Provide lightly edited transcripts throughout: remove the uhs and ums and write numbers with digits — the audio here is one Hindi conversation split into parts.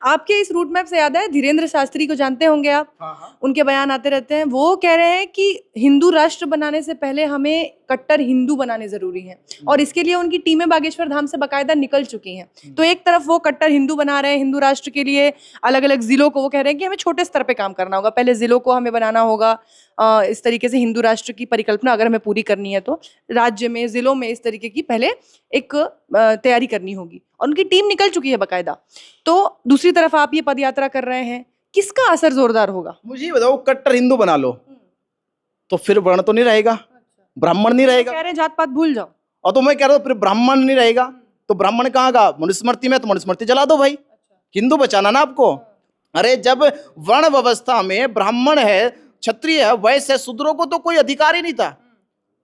आपके इस रूट मैप से याद है, धीरेन्द्र शास्त्री को जानते होंगे आप? हाँ। उनके बयान आते रहते हैं। वो कह रहे हैं कि हिंदू राष्ट्र बनाने से पहले हमें कट्टर हिंदू बनाने जरूरी है, और इसके लिए उनकी टीमें बागेश्वर धाम से बाकायदा निकल चुकी हैं। तो एक तरफ वो कट्टर हिंदू बना रहे हैं हिंदू राष्ट्र के लिए, अलग अलग जिलों को वो कह रहे हैं कि हमें छोटे स्तर पे काम करना होगा, पहले जिलों को हमें बनाना होगा। इस तरीके से हिंदू राष्ट्र की परिकल्पना अगर हमें पूरी करनी है तो राज्य में, जिलों में इस तरीके की पहले एक तैयारी करनी होगी, और उनकी टीम निकल चुकी है बाकायदा। तो दूसरी तरफ आप ये पदयात्रा कर रहे हैं, किसका असर जोरदार होगा? मुझे ये बताओ, कट्टर हिंदू बना लो तो फिर वर्ण तो नहीं रहेगा, ब्राह्मण नहीं रहेगा। कह रहे हैं जात पात भूल जाओ, और तो मैं कह रहा हूँ फिर ब्राह्मण नहीं रहेगा, तो ब्राह्मण कहाँ का? मनुस्मृति में, तो मनुस्मृति जला दो भाई। हिंदू बचाना ना आपको। अरे जब वर्ण व्यवस्था में ब्राह्मण है, क्षत्रिय है, वैश्य है, शूद्रों को तो कोई अधिकार ही नहीं था।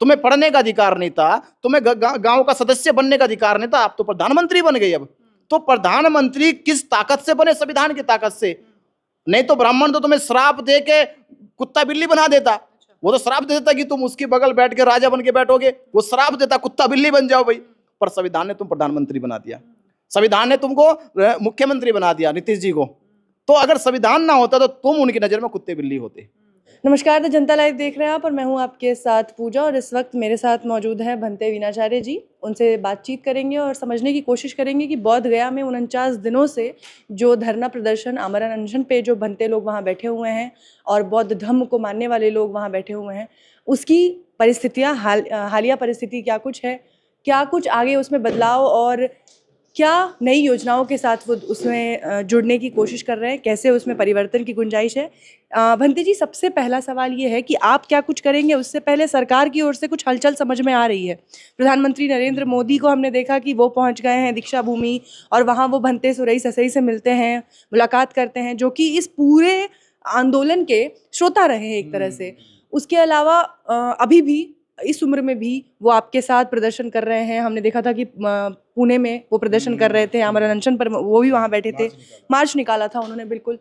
तुम्हें पढ़ने का अधिकार नहीं था, तुम्हें गांव का सदस्य बनने का अधिकार नहीं था। आप तो प्रधानमंत्री बन गई। अब तो प्रधानमंत्री किस ताकत से बने? संविधान की ताकत से। नहीं तो ब्राह्मण तो तुम्हें श्राप दे के कुत्ता बिल्ली बना देता। वो तो श्राप देता कि तुम उसकी बगल बैठ के राजा बन के बैठोगे, वो श्राप देता कुत्ता बिल्ली बन जाओ भाई। पर संविधान ने तुम प्रधानमंत्री बना दिया, संविधान ने तुमको मुख्यमंत्री बना दिया, नीतीश जी को। तो अगर संविधान ना होता तो तुम उनकी नजर में कुत्ते बिल्ली होते। नमस्कार, द जनता लाइव देख रहे हैं आप, और मैं हूं आपके साथ पूजा, और इस वक्त मेरे साथ मौजूद हैं भंते वीणाचार्य जी। उनसे बातचीत करेंगे और समझने की कोशिश करेंगे कि बोध गया में 49 दिनों से जो धरना प्रदर्शन, आमरण अनशन पे जो भंते लोग वहां बैठे हुए हैं और बौद्ध धर्म को मानने वाले लोग वहां बैठे हुए हैं, उसकी परिस्थितियाँ, हालिया परिस्थिति क्या कुछ है, क्या कुछ आगे उसमें बदलाव और क्या नई योजनाओं के साथ वो उसमें जुड़ने की कोशिश कर रहे हैं, कैसे उसमें परिवर्तन की गुंजाइश है। भंते जी, सबसे पहला सवाल ये है कि आप क्या कुछ करेंगे, उससे पहले सरकार की ओर से कुछ हलचल समझ में आ रही है। प्रधानमंत्री नरेंद्र मोदी को हमने देखा कि वो पहुंच गए हैं दीक्षा भूमि, और वहाँ वो भंते सुरई ससई से मिलते हैं, मुलाकात करते हैं, जो कि इस पूरे आंदोलन के श्रोता रहे हैं एक तरह से। उसके अलावा अभी भी इस उम्र में भी वो आपके साथ प्रदर्शन कर रहे हैं। हमने देखा था कि पुणे में वो प्रदर्शन कर रहे थे, आमरण अनशन पर वो भी वहाँ बैठे थे, मार्च निकाला था उन्होंने, बिल्कुल।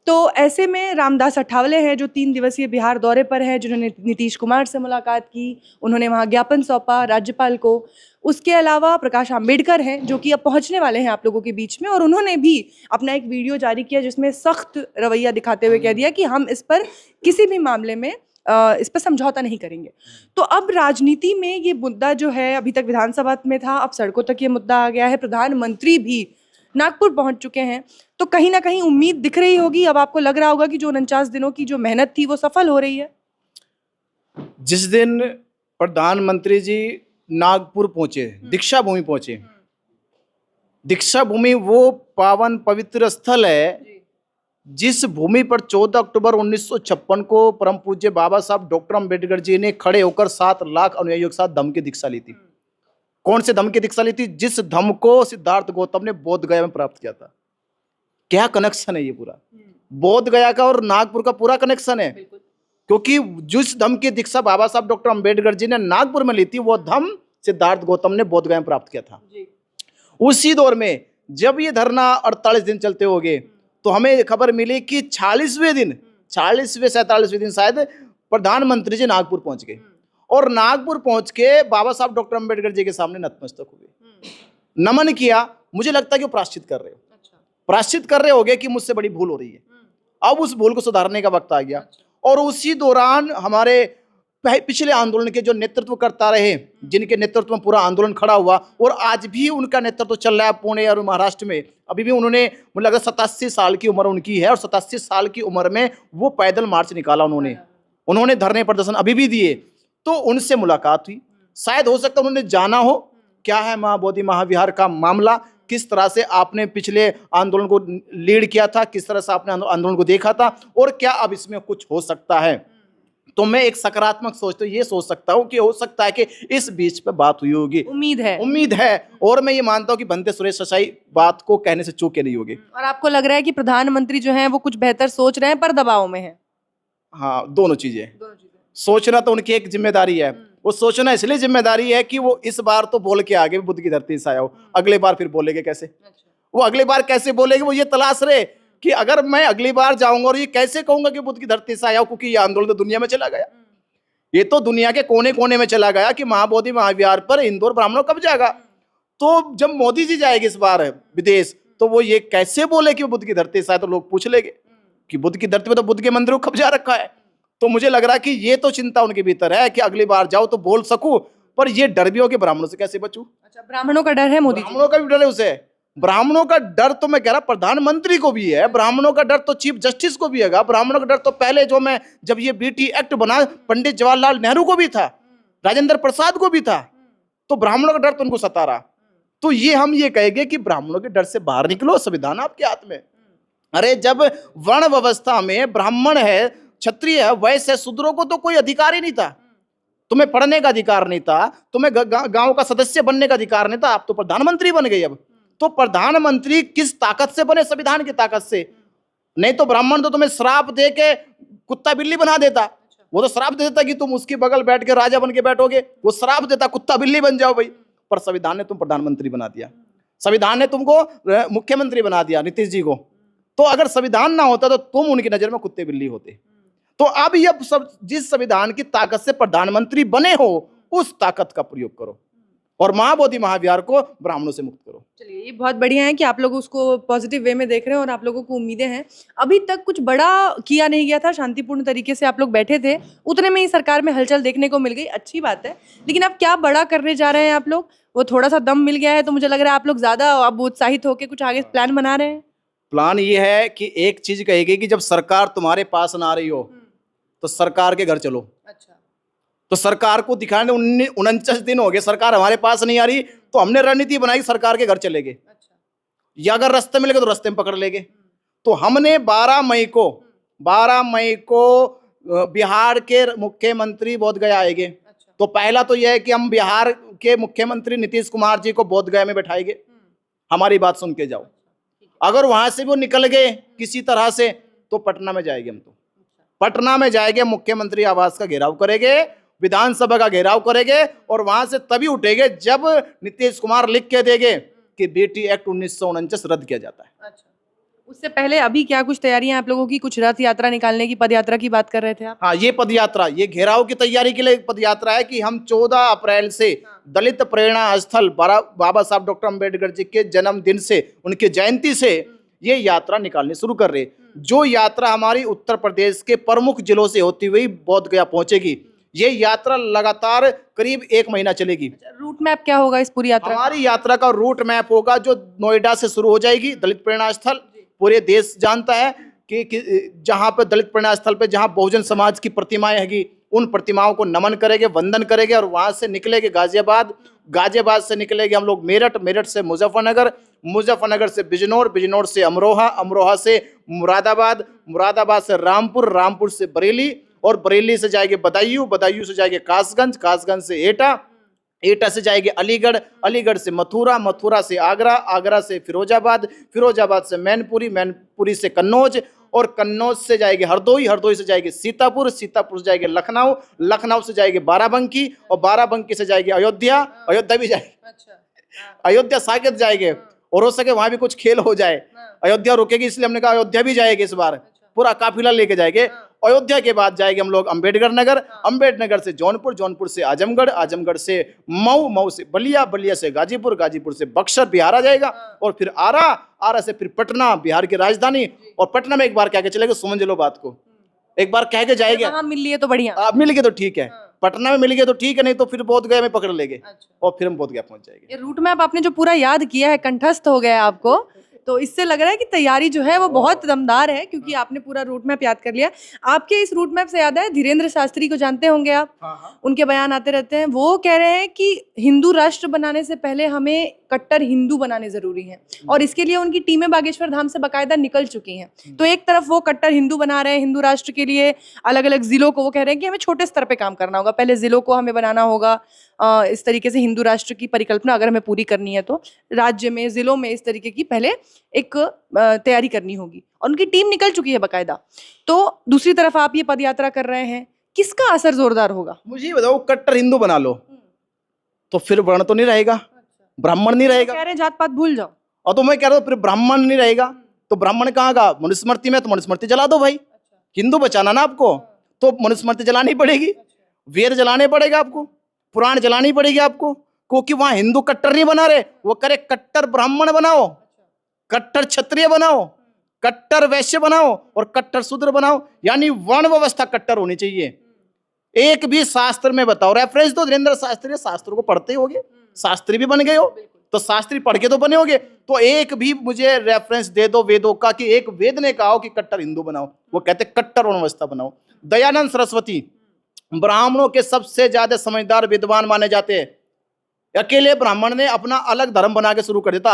तो ऐसे में रामदास अठावले हैं जो 3 दिवसीय बिहार दौरे पर हैं, जिन्होंने नीतीश कुमार से मुलाकात की, उन्होंने वहाँ ज्ञापन सौंपा राज्यपाल को। उसके अलावा प्रकाश आंबेडकर हैं जो कि अब पहुँचने वाले हैं आप लोगों के बीच में, और उन्होंने भी अपना एक वीडियो जारी किया जिसमें सख्त रवैया दिखाते हुए कह दिया कि हम इस पर किसी भी मामले में इस पर समझौता नहीं करेंगे। तो अब राजनीति में ये मुद्दा जो है, अभी तक विधानसभा में था, अब सड़कों तक ये मुद्दा आ गया है, प्रधानमंत्री भी नागपुर पहुंच चुके हैं। तो कहीं ना कहीं उम्मीद दिख रही होगी, अब आपको लग रहा होगा कि जो 49 दिनों की जो मेहनत थी वो सफल हो रही है। जिस दिन प्रधानमंत्री जी नागपुर पहुंचे, दीक्षा भूमि पहुंचे, दीक्षा भूमि वो पावन पवित्र स्थल है जिस भूमि पर 14 अक्टूबर 1956 को परम पूज्य बाबा साहब डॉक्टर अंबेडकर जी ने खड़े होकर 7 लाख अनुयायियों के साथ धम्म की दीक्षा ली थी। कौन से धम्म की दीक्षा ली थी? जिस धम्म को सिद्धार्थ गौतम ने बोध गया में प्राप्त किया था। क्या कनेक्शन है ये पूरा? बोध गया का और नागपुर का पूरा कनेक्शन है, क्योंकि जिस धम्म की दीक्षा बाबा साहब डॉक्टर अंबेडकर जी ने नागपुर में ली थी, वो धम्म सिद्धार्थ गौतम ने बोध गया में प्राप्त किया था। उसी दौर में जब ये धरना 48 दिन चलते हो गए, तो हमें खबर मिली कि 40वें दिन, 40वें 47वें दिन शायद प्रधानमंत्री जी नागपुर पहुंच गए, और नागपुर पहुंच के बाबा साहब डॉक्टर अंबेडकर जी के सामने नतमस्तक हुए, नमन किया। मुझे लगता है कि वो प्रायश्चित कर रहे हो, प्रायश्चित कर रहे होगे कि मुझसे बड़ी भूल हो रही है, अब उस भूल को सुधारने का वक्त आ गया। और उसी दौरान हमारे पिछले आंदोलन के जो नेतृत्व करता रहे, जिनके नेतृत्व में पूरा आंदोलन खड़ा हुआ, और आज भी उनका नेतृत्व चल रहा है पुणे और महाराष्ट्र में। अभी भी उन्होंने, मुझे लगा 87 साल की उम्र उनकी है, और 87 साल की उम्र में वो पैदल मार्च निकाला उन्होंने धरने प्रदर्शन अभी भी दिए। तो उनसे मुलाकात हुई, शायद हो सकता है उन्होंने जाना हो क्या है महाबोधि महाविहार का मामला, किस तरह से आपने पिछले आंदोलन को लीड किया था, किस तरह से आपने आंदोलन को देखा था, और क्या अब इसमें कुछ हो सकता है। तो मैं एक सकारात्मक सोचता हूँ, ये सोच सकता हूँ कि हो सकता है कि इस बीच पे बात हुई होगी, उम्मीद है। और मैं ये मानता हूँ कि भंते सुरेश ससाई बात को कहने से चूके नहीं होगी। और आपको लग रहा है कि प्रधानमंत्री जो हैं वो कुछ बेहतर सोच रहे हैं पर दबाव में है? हाँ, दोनों चीजें। सोचना तो उनकी एक जिम्मेदारी है, वो सोचना इसलिए जिम्मेदारी है कि वो इस बार तो बोल के आगे बुद्ध की धरती से आया हो, अगले बार फिर बोलेंगे कैसे? वो अगली बार कैसे बोलेंगे, वो ये तलाश रहे कि अगर मैं अगली बार जाऊंगा और ये कैसे कहूंगा कि बुद्ध की धरती से आया हूं, क्योंकि ये आंदोलन तो दुनिया में चला गया, ये तो दुनिया के कोने कोने में चला गया कि महाबोधि महाविहार पर इंदौर ब्राह्मणों कब जाएगा। तो जब मोदी जी जाएंगे इस बार विदेश, तो वो ये कैसे बोले कि वो बुद्ध की धरती है? शायद तो लोग पूछ लेंगे कि बुद्ध की धरती पे तो बुद्ध के मंदिर को कब्जा रखा है। तो मुझे लग रहा है कि ये तो चिंता उनके भीतर है कि अगली बार जाओ तो बोल सकूं, पर ये डर भी हो कि ब्राह्मणों से कैसे बचूं। अच्छा, ब्राह्मणों का डर है मोदी जी? ब्राह्मणों का भी डर है उसे। ब्राह्मणों का डर तो मैं कह रहा प्रधानमंत्री को भी है, ब्राह्मणों का डर तो चीफ जस्टिस को भी है, ब्राह्मणों का डर तो पहले जो मैं जब ये बीटी एक्ट बना पंडित जवाहरलाल नेहरू को भी था, राजेंद्र प्रसाद को भी था। तो ब्राह्मणों का डर तो उनको सता रहा। तो ये हम ये कहेंगे कि ब्राह्मणों के डर से बाहर निकलो, संविधान आपके हाथ में। अरे जब वर्ण व्यवस्था में ब्राह्मण है, क्षत्रिय है, वैश्य है, शूद्रों को तो कोई अधिकार ही नहीं था। तुम्हें पढ़ने का अधिकार नहीं था, तुम्हें गांव का सदस्य बनने का अधिकार नहीं था। आप तो प्रधानमंत्री बन गए। अब तो प्रधानमंत्री किस ताकत से बने? संविधान की ताकत से। नहीं तो ब्राह्मण तो तुम्हें श्राप दे के कुत्ता बिल्ली बना देता। वो तो श्राप दे देता कि तुम उसकी बगल बैठ के राजा बन के बैठोगे, वो श्राप देता कुत्ता बिल्ली बन जाओ भाई। पर संविधान ने तुम प्रधानमंत्री बना दिया, संविधान ने तुमको मुख्यमंत्री बना दिया, नीतीश जी को। तो अगर संविधान ना होता तो तुम उनकी नजर में कुत्ते बिल्ली होते। तो अब ये सब जिस संविधान की ताकत से प्रधानमंत्री बने हो, उस ताकत का प्रयोग करो और महाबोधि महाविहार को ब्राह्मणों से मुक्त करो। चलिए, ये बहुत बढ़िया है कि आप लोग उसको पॉजिटिव वे में देख रहे हैं और आप लोगों को उम्मीदें हैं। अभी तक कुछ बड़ा किया नहीं गया था, शांतिपूर्ण तरीके से आप लोग बैठे थे, उतने में ही सरकार में हलचल देखने को मिल गई। अच्छी बात है, लेकिन अब क्या बड़ा करने जा रहे हैं आप लोग? वो थोड़ा सा दम मिल गया है तो मुझे लग रहा है आप लोग ज्यादा अब उत्साहित होकर कुछ आगे प्लान बना रहे हैं। प्लान ये है कि एक चीज कहेगी कि जब सरकार तुम्हारे पास ना आ रही हो तो सरकार के घर चलो। अच्छा, तो सरकार को दिखाने 49 दिन हो गए, सरकार हमारे पास नहीं आ रही, तो हमने रणनीति बनाई सरकार के घर चले गए। अच्छा, या अगर रास्ते मिल गए तो रास्ते में पकड़ लेंगे। तो हमने 12 मई को बिहार के मुख्यमंत्री बोधगया आएंगे। अच्छा, तो पहला तो यह है कि हम बिहार के मुख्यमंत्री नीतीश कुमार जी को बोधगया में बैठाएंगे। हमारी बात सुन के जाओ। अगर वहां से वो निकल गए किसी तरह से तो पटना में जाएंगे। हम तो पटना में जाएंगे, मुख्यमंत्री आवास का घेराव करेंगे, विधानसभा का घेराव करेंगे और वहां से तभी उठेंगे जब नीतीश कुमार लिख के देंगे कि बेटी एक्ट 1949 रद्द किया जाता है। अच्छा। उससे पहले अभी क्या कुछ तैयारियां आप लोगों की? कुछ रथ यात्रा निकालने की, पद यात्रा की बात कर रहे थे आप? हाँ, ये पद यात्रा, ये घेराव की तैयारी के लिए पद यात्रा है कि हम 14 अप्रैल से दलित प्रेरणा स्थल बाबा साहब डॉक्टर अम्बेडकर जी के जन्मदिन से, उनकी जयंती से ये यात्रा निकालनी शुरू कर रहे। जो यात्रा हमारी उत्तर प्रदेश के प्रमुख जिलों से होती हुई बोधगया पहुंचेगी। ये यात्रा लगातार करीब 1 महीना चलेगी। रूट मैप क्या होगा इस पूरी यात्रा? हमारी यात्रा का रूट मैप होगा जो नोएडा से शुरू हो जाएगी। दलित प्रेरणा स्थल पूरे देश जानता है कि जहां पर दलित प्रेरणा स्थल पे जहां बहुजन समाज की प्रतिमाएं हैगी, उन प्रतिमाओं को नमन करेंगे, वंदन करेंगे और वहां से निकलेंगे गाजियाबाद, गाजियाबाद से निकलेंगे हम लोग मेरठ, मेरठ से मुजफ्फरनगर, मुजफ्फरनगर से बिजनौर, बिजनौर से अमरोहा, अमरोहा से मुरादाबाद, मुरादाबाद से रामपुर, रामपुर से बरेली और बरेली से जाएंगे बदायूं, बदायूं से जाएंगे कासगंज, कासगंज से एटा, एटा से जाएंगे अलीगढ़, अलीगढ़ से मथुरा, मथुरा से आगरा, आगरा से फिरोजाबाद, फिरोजाबाद से मैनपुरी, मैनपुरी से कन्नौज और कन्नौज से जाएंगे हरदोई, हरदोई से जाएंगे सीतापुर, सीतापुर से जाएंगे लखनऊ, लखनऊ से जाएंगे बाराबंकी और बाराबंकी से जाएंगे अयोध्या, अयोध्या भी जाएंगे। अच्छा, अयोध्या साकेत जाएंगे और हो सके वहां भी कुछ खेल हो जाए। अयोध्या रुकेगी इसलिए हमने कहा अयोध्या भी जाएगी इस बार, पूरा काफिला लेके जाएंगे। अयोध्या के बाद जाएंगे हम लोग अम्बेडकर नगर, अम्बेडकर से जौनपुर, जौनपुर से आजमगढ़, आजमगढ़ से मऊ, मऊ से बलिया, बलिया से गाजीपुर, गाजीपुर से बक्सर बिहार आ जाएगा और फिर आरा, आरा से फिर पटना बिहार की राजधानी और पटना में एक बार कह के चलेगा, समझ लो बात को, एक बार कह के जाएंगे। मिल लिए तो बढ़िया, आप मिल गए तो ठीक है, पटना में मिल गए तो ठीक है, नहीं तो फिर बोधगया में पकड़ लेंगे और फिर हम बोधगया पहुंच जाएंगे। ये रूट मैप आपने जो पूरा याद किया है, कंठस्थ हो गया आपको, तो इससे लग रहा है कि तैयारी जो है वो बहुत दमदार है, क्योंकि आपने पूरा रूट मैप याद कर लिया। आपके इस रूट मैप से याद है, धीरेन्द्र शास्त्री को जानते होंगे आप, उनके बयान आते रहते हैं। वो कह रहे हैं कि हिंदू राष्ट्र बनाने से पहले हमें कट्टर हिंदू बनाने जरूरी है और इसके लिए उनकी टीमें बागेश्वर धाम से बाकायदा निकल चुकी हैं। तो एक तरफ वो कट्टर हिंदू बना रहे हैं, हिंदू राष्ट्र के लिए अलग अलग जिलों को वो कह रहे हैं कि हमें छोटे स्तर पे काम करना होगा, पहले जिलों को हमें बनाना होगा। इस तरीके से हिंदू राष्ट्र की परिकल्पना अगर हमें पूरी करनी है तो राज्य में, जिलों में इस तरीके की पहले एक तैयारी करनी होगी और उनकी टीम निकल चुकी है बाकायदा। तो दूसरी तरफ आप ये पदयात्रा कर रहे हैं, किसका असर जोरदार होगा? मुझे बताओ, कट्टर हिंदू बना लो तो फिर वर्ण तो नहीं रहेगा, ब्राह्मण नहीं रहेगा। कह रहे हैं जात पात भूल जाओ, और तो मैं कह रहा हूँ फिर ब्राह्मण नहीं रहेगा तो ब्राह्मण कहाँ का? मनुस्मृति में, तो मनुस्मृति जला दो भाई। हिंदू बचाना ना आपको तो मनुस्मृति जलानी पड़ेगी, वेद जलाने पड़ेगा आपको, पुराण जलानी पड़ेगी आपको, क्योंकि वहां हिंदू कट्टर नहीं बना रहे, वो करे कट्टर ब्राह्मण बनाओ, कट्टर क्षत्रिय बनाओ, कट्टर वैश्य बनाओ और कट्टर शूद्र बनाओ, यानी वर्ण व्यवस्था कट्टर होनी चाहिए। एक भी शास्त्र में बताओ, रेफरेंस तो धीरेन्द्र शास्त्री, शास्त्रों को पढ़ते होगे, शास्त्री भी बन गए हो तो शास्त्री पढ़ के तो बने होगे, तो एक भी मुझे रेफरेंस दे दो वेदों का कि एक वेद ने कहा कि कट्टर हिंदू बनाओ। वो कहते कट्टर वर्ण व्यवस्था बनाओ। दयानंद सरस्वती ब्राह्मणों के सबसे ज्यादा समझदार विद्वान माने जाते हैं। अकेले ब्राह्मण ने अपना अलग धर्म बना के शुरू कर दिया था,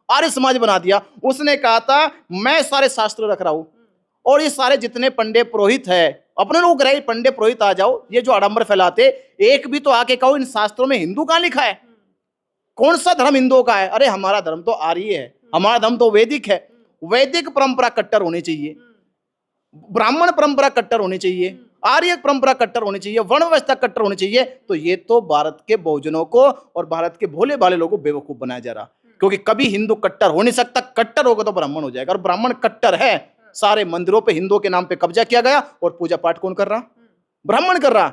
आर्य समाज बना दिया। उसने कहा था मैं सारे शास्त्र रख रहा हूं और ये सारे जितने पंडित पुरोहित है, अपने लोग रहे पंडित पुरोहित आ जाओ, ये जो आडंबर फैलाते, एक भी तो आके कहो इन शास्त्रों में हिंदू कहां लिखा है, कौन सा धर्म हिंदुओं का है? अरे हमारा धर्म तो आर्य है, हमारा धर्म तो वैदिक है। वैदिक परंपरा कट्टर होनी चाहिए, ब्राह्मण परंपरा कट्टर होनी चाहिए, आर्य परंपरा कट्टर होनी चाहिए, वर्ण व्यवस्था कट्टर होनी चाहिए। तो ये तो भारत के बहुजनों को और भारत के भोले भाले लोगों को बेवकूफ बनाया जा रहा, क्योंकि कभी हिंदू कट्टर हो नहीं सकता। कट्टर होगा तो ब्राह्मण हो जाएगा, और ब्राह्मण कट्टर है। सारे मंदिरों पे हिंदुओं के नाम पे कब्जा किया गया और पूजा पाठ कौन कर रहा? ब्राह्मण कर रहा।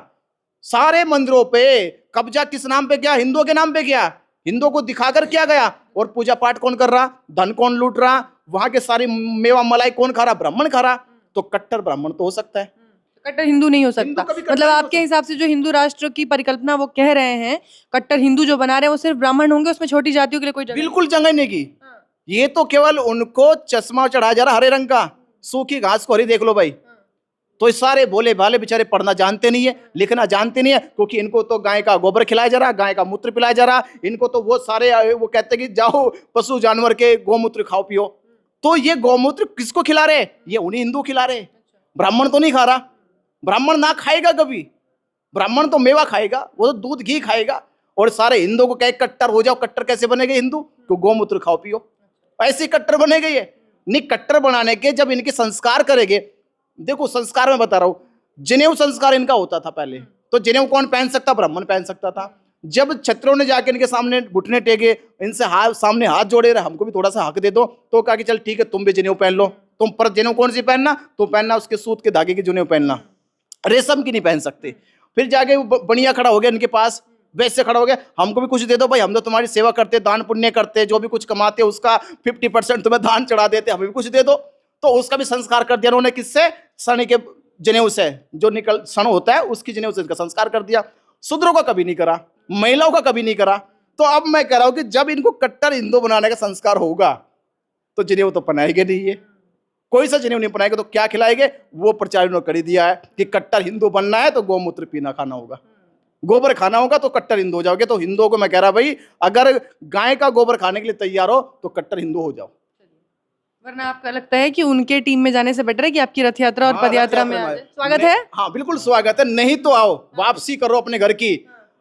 सारे मंदिरों पे कब्जा किस नाम पे किया? हिंदुओं के नाम पे किया, हिंदुओं को दिखाकर किया गया। और पूजा पाठ कौन कर रहा? धन कौन लूट रहा? वहां के सारी मेवा मलाई कौन खा रहा? ब्राह्मण खा रहा। तो कट्टर ब्राह्मण तो हो सकता है, कट्टर हिंदू नहीं हो सकता। मतलब आपके हिसाब से जो हिंदू राष्ट्र की परिकल्पना वो कह रहे हैं, कट्टर हिंदू जो बना रहे हैं वो सिर्फ ब्राह्मण होंगे, उसमें छोटी जातियों के लिए कोई जगह? बिल्कुल जगह नहीं की। ये तो केवल उनको चश्मा चढ़ाया जा रहा हरे रंग का, सूखी घास को हरी देख लो भाई। तो इस सारे भोले भाले बेचारे पढ़ना जानते नहीं है, लिखना जानते नहीं है, क्योंकि इनको तो गाय का गोबर खिलाया जा रहा, गाय का मूत्र पिलाया जा रहा। इनको तो वो सारे वो कहते हैं कि जाओ पशु जानवर के गौमूत्र खाओ पियो। तो ये गौमूत्र किसको खिला रहे? ये उन्हीं हिंदू खिला रहे, ब्राह्मण तो नहीं खा रहा। ब्राह्मण ना खाएगा कभी, ब्राह्मण तो मेवा खाएगा, वो तो दूध घी खाएगा। और सारे हिंदुओं को कहे कट्टर हो जाओ। कट्टर कैसे बनेगा हिंदू? तो गौमूत्र खाओ पियो, ऐसे कट्टर बनेगा ये नहीं। कट्टर बनाने के जब इनके संस्कार करेंगे, देखो संस्कार में बता रहा हूं, जनेऊ संस्कार इनका होता था पहले। तो जनेऊ कौन पहन सकता? ब्राह्मण पहन सकता था। जब क्षत्रियों ने जाके इनके सामने घुटने टेके, इनसे सामने हाथ जोड़े रहे, हमको भी थोड़ा सा हक दे दो, तो कहा कि चल ठीक है तुम भी जनेऊ पहन लो। तुम पर जनेऊ कौन सी पहनना? तो पहनना उसके सूत के धागे की जनेऊ पहनना, रेशम की नहीं पहन सकते। फिर जाके बनिया खड़ा हो गया इनके पास, वैसे खड़ा हो गया, हमको भी कुछ दे दो भाई, हम तो तुम्हारी सेवा करते, दान पुण्य करते, जो भी कुछ कमाते उसका 50% तुम्हें दान चढ़ा देते, हमें भी कुछ दे दो। तो उसका भी संस्कार कर दिया उन्होंने। किससे? सण के जनेऊ से, जो निकल सण होता है उसकी जनेऊ से इसका संस्कार कर दिया। शूद्रों का कभी नहीं करा, महिलाओं का कभी नहीं करा। तो अब मैं कह रहा हूं कि जब इनको कट्टर हिंदू बनाने का संस्कार होगा तो जनेऊ तो पहनाएंगे नहीं, ये कोई सा जनेऊ नहीं पहनाएंगे तो क्या खिलाएंगे? वो प्रचार उन्होंने कर दिया है कि कट्टर हिंदू बनना है तो गौमूत्र पीना खाना होगा, गोबर खाना होगा, तो कट्टर हिंदू हो जाओगे। तो हिंदुओं को मैं कह रहा भाई, अगर गाय का गोबर खाने के लिए तैयार हो तो कट्टर हिंदू हो जाओ। वरना आपका लगता है कि उनके टीम में जाने से बेटर है कि आपकी रथ यात्रा और पद यात्रा में स्वागत है? हाँ बिल्कुल स्वागत है। नहीं तो आओ, वापसी करो अपने घर की।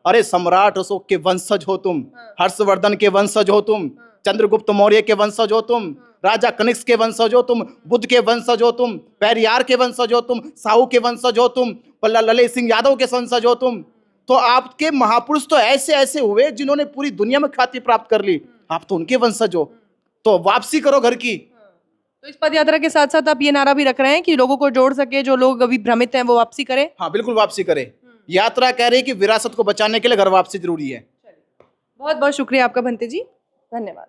अरे सम्राट अशोक के वंशज हो तुम, हर्षवर्धन के वंशज हो तुम, चंद्रगुप्त मौर्य के वंशज हो तुम, राजा कनिष्क के वंशज हो तुम, बुद्ध के वंशज हो तुम, पेरियार के वंशज हो तुम, साहू के वंशज हो तुम, ललित सिंह यादव के वंशज हो तुम। तो आपके महापुरुष तो ऐसे ऐसे हुए जिन्होंने पूरी दुनिया में ख्याति प्राप्त कर ली, आप तो उनके वंशज हो। तो वापसी करो घर की। तो इस पद यात्रा के साथ साथ आप ये नारा भी रख रहे हैं कि लोगों को जोड़ सके, जो लोग अभी भ्रमित हैं वो वापसी करें? हाँ बिल्कुल वापसी करें। यात्रा कह रही है कि विरासत को बचाने के लिए घर वापसी जरूरी है। बहुत बहुत शुक्रिया आपका भंते जी, धन्यवाद।